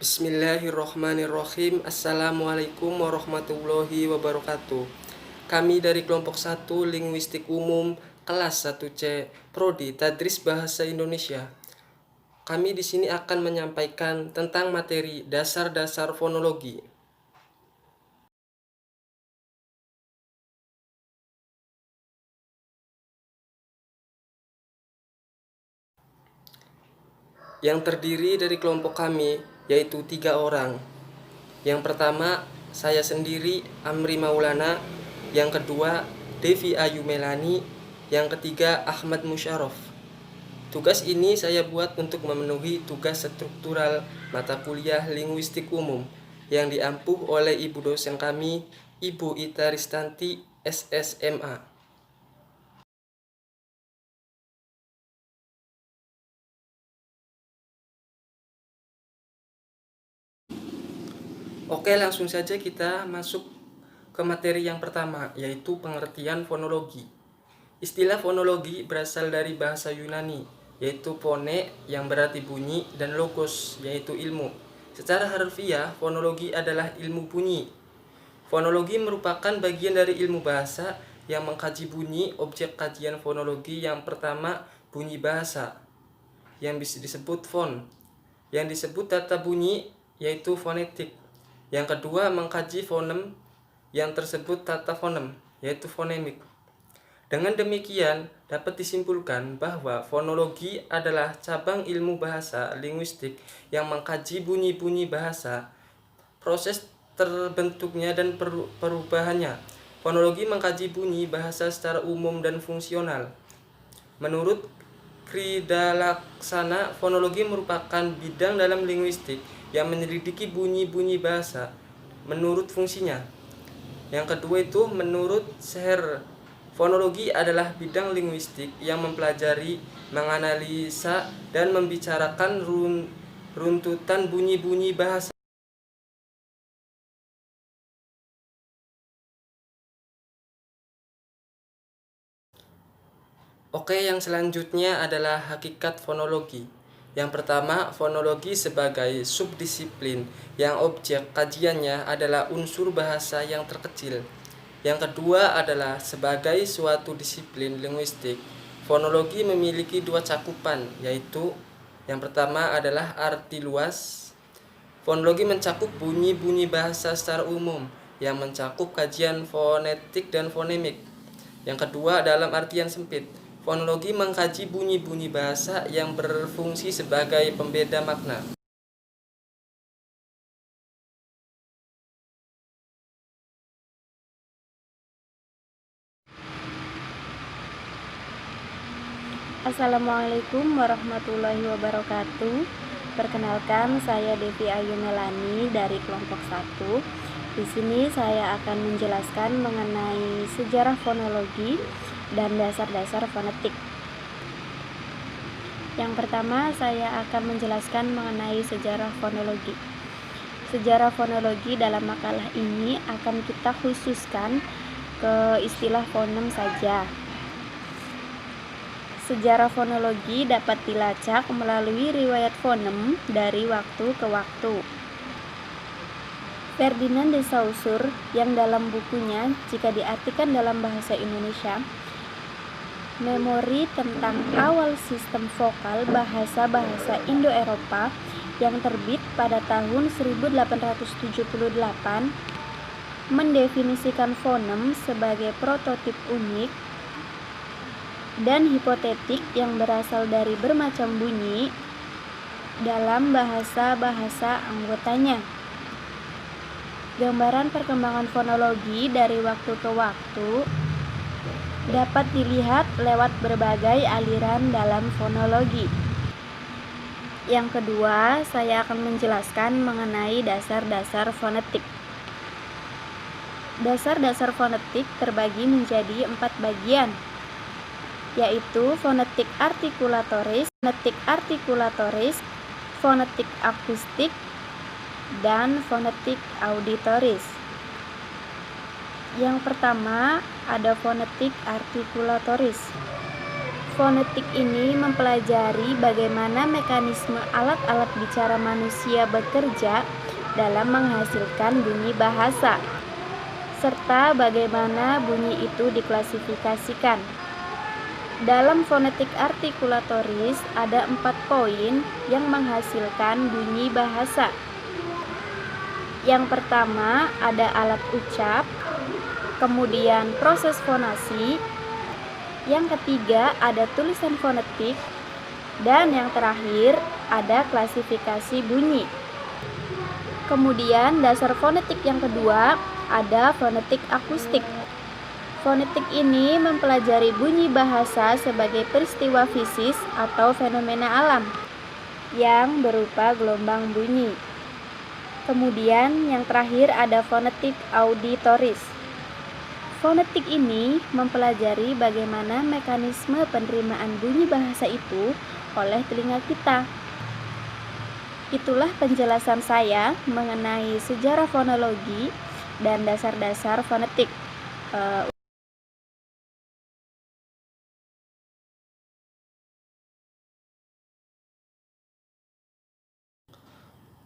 Bismillahirrohmanirrohim. Assalamualaikum warahmatullahi wabarakatuh. Kami dari kelompok 1 Linguistik Umum kelas 1C Prodi Tadris Bahasa Indonesia. Kami di sini akan menyampaikan tentang materi dasar-dasar fonologi. Yang terdiri dari kelompok kami yaitu 3 orang. Yang pertama, saya sendiri, Amri Maulana. Yang kedua, Devi Ayu Melani. Yang ketiga, Ahmad Musyarof. Tugas ini saya buat untuk memenuhi tugas struktural mata kuliah Linguistik Umum yang diampuh oleh ibu dosen kami, Ibu Ita Ristanti, SSMA. Oke, langsung saja kita masuk ke materi yang pertama, yaitu pengertian fonologi. Istilah fonologi berasal dari bahasa Yunani, yaitu phone yang berarti bunyi dan logos, yaitu ilmu. Secara harfiah, fonologi adalah ilmu bunyi. Fonologi merupakan bagian dari ilmu bahasa yang mengkaji bunyi. Objek kajian fonologi yang pertama, bunyi bahasa, yang bisa disebut fon. Yang disebut tata bunyi, yaitu fonetik. Yang kedua, mengkaji fonem yang tersebut tata fonem, yaitu fonemik. Dengan demikian, dapat disimpulkan bahwa fonologi adalah cabang ilmu bahasa linguistik yang mengkaji bunyi-bunyi bahasa, proses terbentuknya dan perubahannya. Fonologi mengkaji bunyi bahasa secara umum dan fungsional. Menurut Kridalaksana, fonologi merupakan bidang dalam linguistik yang menyelidiki bunyi-bunyi bahasa menurut fungsinya. Yang kedua itu, menurut Seher, fonologi adalah bidang linguistik yang mempelajari, menganalisa, dan membicarakan runtutan bunyi-bunyi bahasa. Oke, yang selanjutnya adalah hakikat fonologi. Yang pertama, fonologi sebagai subdisiplin yang objek kajiannya adalah unsur bahasa yang terkecil. Yang kedua adalah sebagai suatu disiplin linguistik. Fonologi memiliki 2 cakupan, yaitu yang pertama adalah arti luas. Fonologi mencakup bunyi-bunyi bahasa secara umum yang mencakup kajian fonetik dan fonemik. Yang kedua, dalam artian sempit, fonologi mengkaji bunyi-bunyi bahasa yang berfungsi sebagai pembeda makna. Assalamualaikum warahmatullahi wabarakatuh. Perkenalkan, saya Devi Ayu Melani dari kelompok 1. Di sini saya akan menjelaskan mengenai sejarah fonologi dan dasar-dasar fonetik. Yang pertama, saya akan menjelaskan mengenai sejarah fonologi. Sejarah fonologi dalam makalah ini akan kita khususkan ke istilah fonem saja. Sejarah fonologi dapat dilacak melalui riwayat fonem dari waktu ke waktu. Ferdinand de Saussure yang dalam bukunya jika diartikan dalam bahasa Indonesia, Memori tentang Awal Sistem Vokal Bahasa-Bahasa Indo-Eropa yang terbit pada tahun 1878, mendefinisikan fonem sebagai prototip unik dan hipotetik yang berasal dari bermacam bunyi dalam bahasa-bahasa anggotanya. Gambaran perkembangan fonologi dari waktu ke waktu dapat dilihat lewat berbagai aliran dalam fonologi. Yang kedua, saya akan menjelaskan mengenai dasar-dasar fonetik. Dasar-dasar fonetik terbagi menjadi 4 bagian, yaitu fonetik artikulatoris, fonetik akustik, dan fonetik auditoris. Yang pertama ada fonetik artikulatoris. Fonetik ini mempelajari bagaimana mekanisme alat-alat bicara manusia bekerja dalam menghasilkan bunyi bahasa, serta bagaimana bunyi itu diklasifikasikan. Dalam fonetik artikulatoris ada 4 poin yang menghasilkan bunyi bahasa. Yang pertama ada alat ucap, kemudian proses fonasi, yang ketiga ada tulisan fonetik, dan yang terakhir ada klasifikasi bunyi. Kemudian dasar fonetik yang kedua ada fonetik akustik. Fonetik ini mempelajari bunyi bahasa sebagai peristiwa fisis atau fenomena alam yang berupa gelombang bunyi. Kemudian yang terakhir ada fonetik auditoris. Fonetik ini mempelajari bagaimana mekanisme penerimaan bunyi bahasa itu oleh telinga kita. Itulah penjelasan saya mengenai sejarah fonologi dan dasar-dasar fonetik.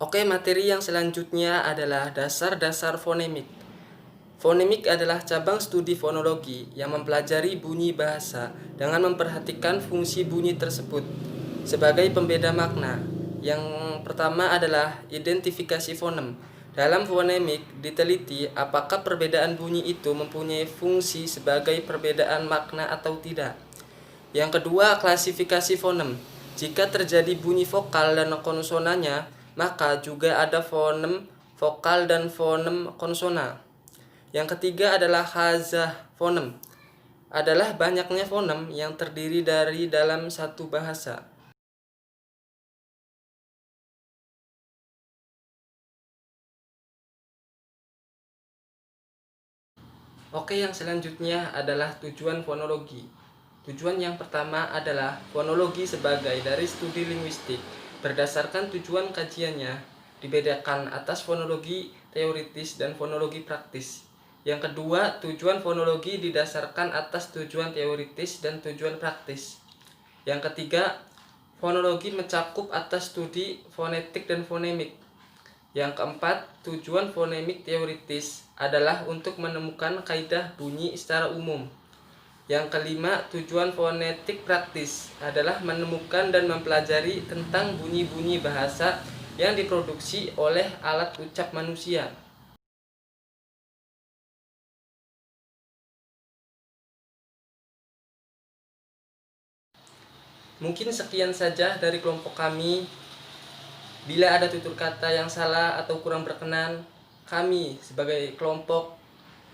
Oke, materi yang selanjutnya adalah dasar-dasar fonemik. Fonemik adalah cabang studi fonologi yang mempelajari bunyi bahasa dengan memperhatikan fungsi bunyi tersebut sebagai pembeda makna. Yang pertama adalah identifikasi fonem. Dalam fonemik diteliti apakah perbedaan bunyi itu mempunyai fungsi sebagai perbedaan makna atau tidak. Yang kedua, klasifikasi fonem. Jika terjadi bunyi vokal dan konsonannya, maka juga ada fonem vokal dan fonem konsona. Yang ketiga adalah hazah fonem. Adalah banyaknya fonem yang terdiri dari dalam satu bahasa. Oke, yang selanjutnya adalah tujuan fonologi. Tujuan yang pertama adalah fonologi sebagai dari studi linguistik. Berdasarkan tujuan kajiannya, dibedakan atas fonologi teoritis dan fonologi praktis. Yang kedua, tujuan fonologi didasarkan atas tujuan teoritis dan tujuan praktis. Yang ketiga, fonologi mencakup atas studi fonetik dan fonemik. Yang keempat, tujuan fonemik teoritis adalah untuk menemukan kaidah bunyi secara umum. Yang kelima, tujuan fonetik praktis adalah menemukan dan mempelajari tentang bunyi-bunyi bahasa yang diproduksi oleh alat ucap manusia. Mungkin sekian saja dari kelompok kami. Bila ada tutur kata yang salah atau kurang berkenan, kami sebagai kelompok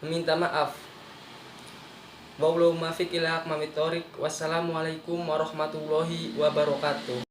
meminta maaf. Wassalamualaikum warahmatullahi wabarakatuh.